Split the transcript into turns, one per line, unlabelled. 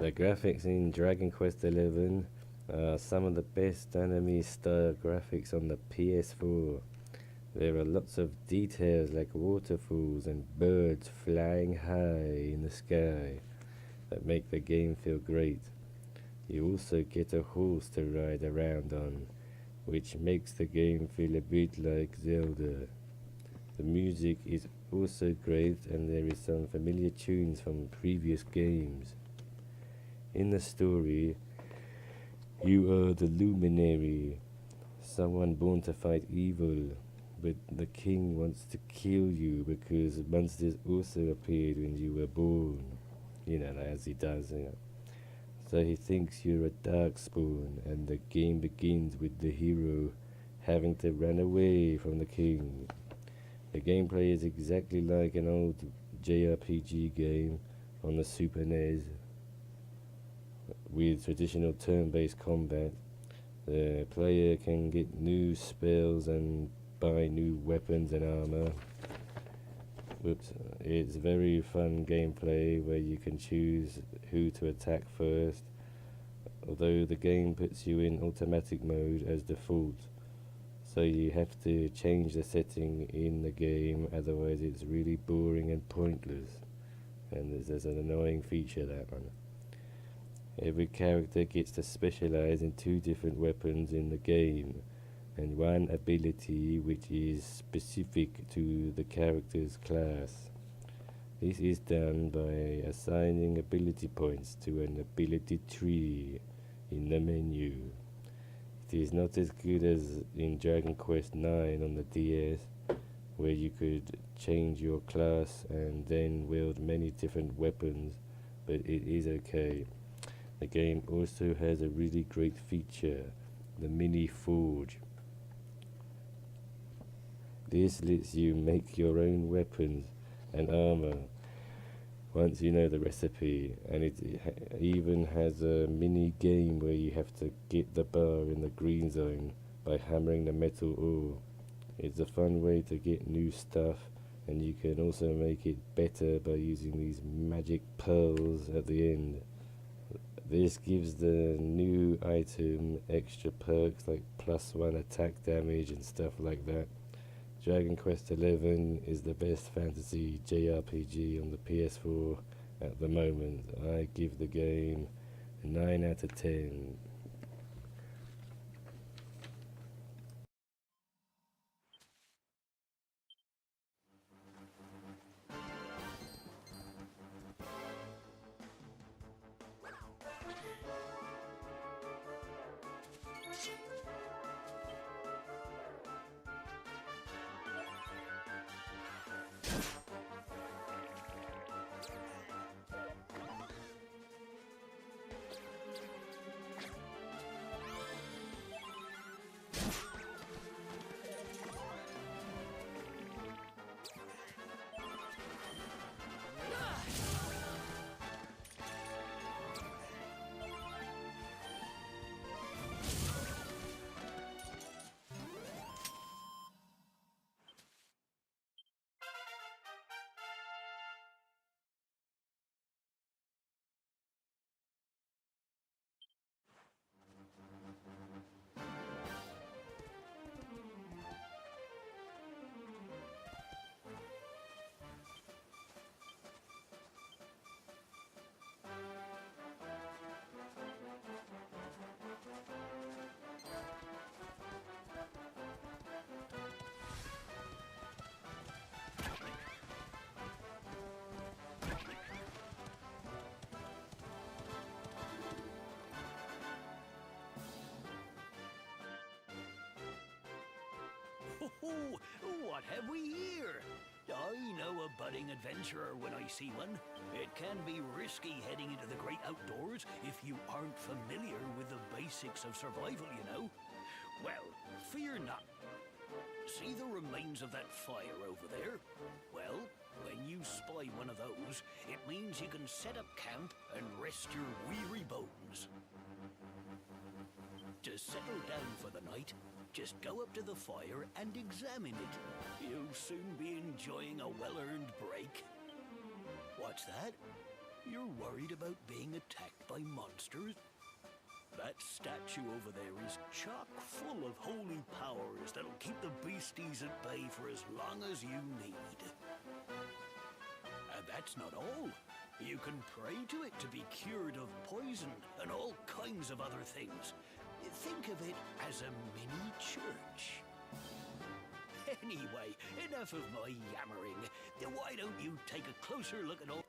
The graphics in Dragon Quest XI are some of the best anime style graphics on the PS4. There are lots of details like waterfalls and birds flying high in the sky that make the game feel great. You also get a horse to ride around on, which makes the game feel a bit like Zelda. The music is also great and there is some familiar tunes from previous games. In the story, you are the luminary, someone born to fight evil, but the king wants to kill you because monsters also appeared when you were born. As he does. So he thinks you're a darkspawn, and the game begins with the hero having to run away from the king. The gameplay is exactly like an old JRPG game on the Super NES, with traditional turn-based combat. The player can get new spells and buy new weapons and armor. It's very fun gameplay where you can choose who to attack first, although the game puts you in automatic mode as default, so you have to change the setting in the game, otherwise it's really boring and pointless, and there's an annoying feature, that one. Every character gets to specialize in 2 different weapons in the game, and 1 ability which is specific to the character's class. This is done by assigning ability points to an ability tree in the menu. It is not as good as in Dragon Quest IX on the DS, where you could change your class and then wield many different weapons, but it is okay. The game also has a really great feature, the mini forge. This lets you make your own weapons and armor once you know the recipe, and it even has a mini game where you have to get the bar in the green zone by hammering the metal ore. It's a fun way to get new stuff, and you can also make it better by using these magic pearls at the end. This gives the new item extra perks like +1 attack damage and stuff like that. Dragon Quest XI is the best fantasy JRPG on the PS4 at the moment. I give the game a 9 out of 10.
Oh, what have we here? I know a budding adventurer when I see one. It can be risky heading into the great outdoors if you aren't familiar with the basics of survival, you know. Well, fear not. See the remains of that fire over there? Well, when you spy one of those, it means you can set up camp and rest your weary bones. To settle down for the night, just go up to the fire and examine it. You'll soon be enjoying a well-earned break. What's that? You're worried about being attacked by monsters? That statue over there is chock full of holy powers that'll keep the beasties at bay for as long as you need. And that's not all. You can pray to it to be cured of poison and all kinds of other things. Think of it as a mini church. Anyway, enough of my yammering. Why don't you take a closer look at all